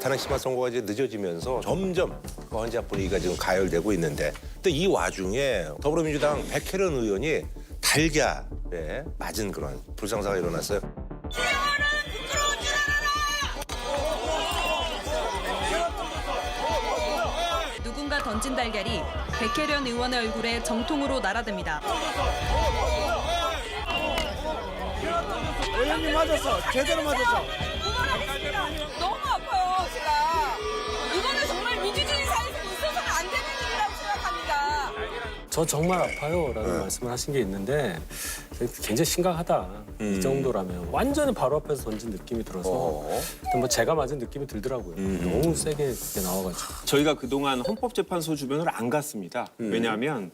탄핵 심판 선고가 이제 늦어지면서 점점 헌재합 분위기가 지금 가열되고 있는데 또 이 와중에 더불어민주당 백혜련 의원이 달걀에 맞은 그런 불상사가 일어났어요. 누군가 던진 달걀이 백혜련 의원의 얼굴에 정통으로 날아듭니다. 의원님 맞았어. 제대로 맞았어. 그만하겠습니다. 너무 아파요, 제가. 이거는 정말 민주주의 사회에서 있어서는 안 되는 일이라고 생각합니다. 저 정말 아파요라는 말씀을 하신 게 있는데 굉장히 심각하다. 이 정도라면 완전히 바로 앞에서 던진 느낌이 들어서 근데 뭐 제가 맞은 느낌이 들더라고요. 너무 세게 이렇게 나와가지고. 저희가 그동안 헌법재판소 주변을 안 갔습니다. 왜냐하면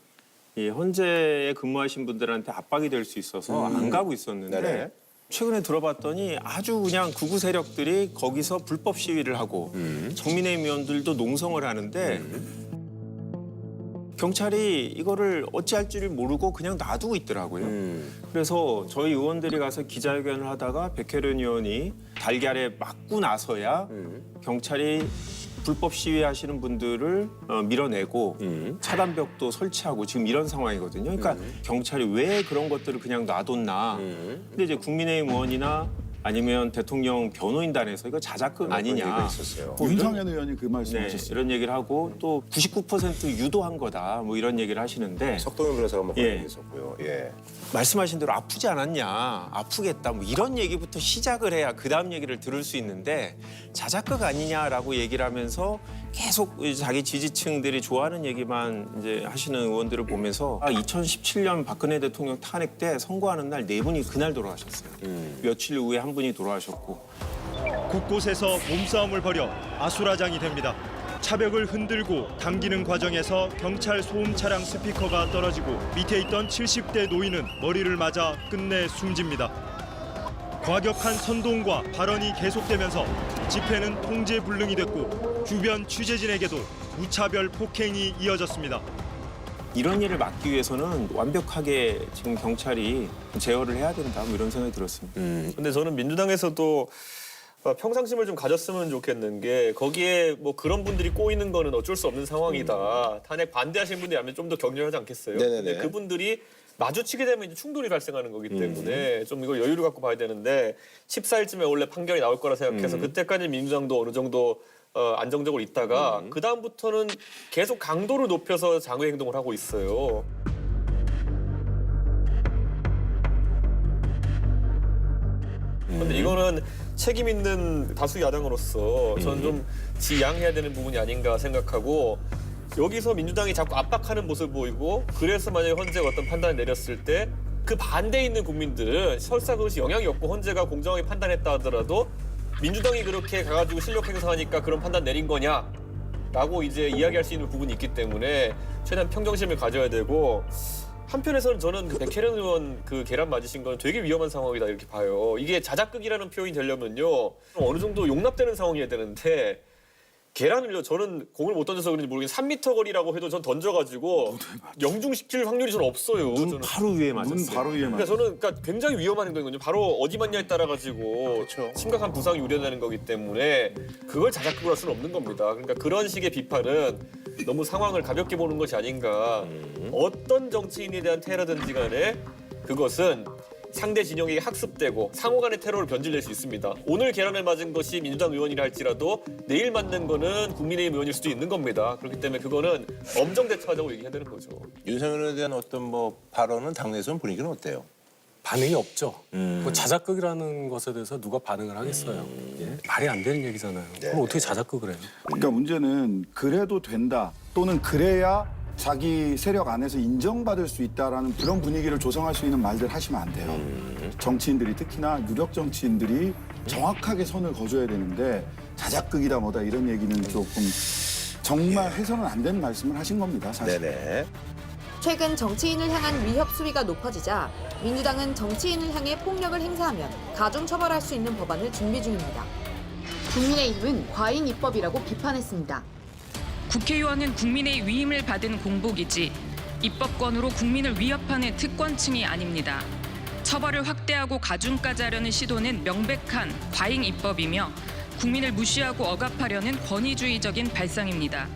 이 헌재에 근무하신 분들한테 압박이 될 수 있어서 안 가고 있었는데 네네. 최근에 들어봤더니 아주 그냥 극우 세력들이 거기서 불법 시위를 하고 정민회의 의원들도 농성을 하는데 경찰이 이거를 어찌할 줄을 모르고 그냥 놔두고 있더라고요. 그래서 저희 의원들이 가서 기자회견을 하다가 백혜련 의원이 달걀에 맞고 나서야 경찰이 불법 시위하시는 분들을 밀어내고 차단벽도 설치하고 지금 이런 상황이거든요. 그러니까 경찰이 왜 그런 것들을 그냥 놔뒀나. 근데 이제 국민의힘 의원이나 아니면 대통령 변호인단에서 이거 자작극 아니냐. 있었어요. 윤상현 의원이 그 네, 말씀하셨어요. 이런 얘기를 하고 또 99% 유도한 거다. 뭐 이런 얘기를 하시는데 석동현 변호사가 뭐 예. 그런 얘기 있었고요. 예. 말씀하신 대로 아프지 않았냐, 아프겠다, 뭐 이런 얘기부터 시작을 해야 그 다음 얘기를 들을 수 있는데 자작극 아니냐라고 얘기를 하면서 계속 자기 지지층들이 좋아하는 얘기만 이제 하시는 의원들을 보면서 2017년 박근혜 대통령 탄핵 때 선고하는 날 네 분이 그날 돌아가셨어요. 며칠 후에 한 분이 돌아가셨고. 곳곳에서 몸싸움을 벌여 아수라장이 됩니다. 차벽을 흔들고 당기는 과정에서 경찰 소음 차량 스피커가 떨어지고 밑에 있던 70대 노인은 머리를 맞아 끝내 숨집니다. 과격한 선동과 발언이 계속되면서 집회는 통제불능이 됐고 주변 취재진에게도 무차별 폭행이 이어졌습니다. 이런 일을 막기 위해서는 완벽하게 지금 경찰이 제어를 해야 된다, 뭐 이런 생각이 들었습니다. 근데 저는 민주당에서도 평상심을 좀 가졌으면 좋겠는 게 거기에 뭐 그런 분들이 꼬이는 거는 어쩔 수 없는 상황이다. 탄핵 반대하시는 분들이 하면 좀 더 격렬하지 않겠어요? 네네네. 근데 그분들이 마주치게 되면 이제 충돌이 발생하는 거기 때문에 좀 이거 여유를 갖고 봐야 되는데 14일쯤에 원래 판결이 나올 거라 생각해서 그때까지 민주당도 어느 정도 안정적으로 있다가 그 다음부터는 계속 강도를 높여서 장외 행동을 하고 있어요. 근데 이거는 책임 있는 다수 야당으로서 저는 좀 지양해야 되는 부분이 아닌가 생각하고 여기서 민주당이 자꾸 압박하는 모습을 보이고 그래서 만약에 헌재가 어떤 판단을 내렸을 때 그 반대에 있는 국민들은 설사 그것이 영향이 없고 헌재가 공정하게 판단했다 하더라도 민주당이 그렇게 가가지고 실력 행사하니까 그런 판단 내린 거냐라고 이제 이야기할 수 있는 부분이 있기 때문에 최대한 평정심을 가져야 되고 한편에서는 저는 그 백혜련 의원 그 계란 맞으신 건 되게 위험한 상황이다 이렇게 봐요. 이게 자작극이라는 표현이 되려면요 어느 정도 용납되는 상황이어야 되는데 계란을요 저는 공을 못 던져서 그런지 모르겠는데 3m 거리라고 해도 전 던져가지고 영중시킬 확률이 저는 없어요. 눈 저는. 바로 위에 맞았어요. 눈 바로 위에 그러니까 맞았어요. 저는 굉장히 위험한 행동이거든요. 바로 어디 맞냐에 따라 가지고 심각한 부상이 우려되는 거기 때문에 그걸 자작극으로 할 수는 없는 겁니다. 그러니까 그런 식의 비판은 너무 상황을 가볍게 보는 것이 아닌가. 어떤 정치인에 대한 테러든지 간에 그것은 상대 진영에게 학습되고 상호 간의 테러를 변질될 수 있습니다. 오늘 계란을 맞은 것이 민주당 의원이라 할지라도 내일 맞는 거는 국민의힘 의원일 수도 있는 겁니다. 그렇기 때문에 그거는 엄정 대처하자고 얘기해야 되는 거죠. 윤석열에 대한 어떤 뭐 발언은 당내에서는 분위기는 어때요? 반응이 없죠. 뭐 자작극이라는 것에 대해서 누가 반응을 하겠어요. 예? 말이 안 되는 얘기잖아요. 그럼 어떻게 자작극을 해요? 그러니까 문제는 그래도 된다 또는 그래야 자기 세력 안에서 인정받을 수 있다라는 그런 분위기를 조성할 수 있는 말들 하시면 안 돼요. 정치인들이 특히나 유력 정치인들이 정확하게 선을 그어줘야 되는데 자작극이다 뭐다 이런 얘기는 조금 정말 해서는 안 되는 말씀을 하신 겁니다. 사실. 네네. 최근 정치인을 향한 위협 수위가 높아지자 민주당은 정치인을 향해 폭력을 행사하면 가중처벌할 수 있는 법안을 준비 중입니다. 국민의힘은 과잉 입법이라고 비판했습니다. 국회의원은 국민의 위임을 받은 공복이지 입법권으로 국민을 위협하는 특권층이 아닙니다. 처벌을 확대하고 가중까지 하려는 시도는 명백한 과잉 입법이며 국민을 무시하고 억압하려는 권위주의적인 발상입니다.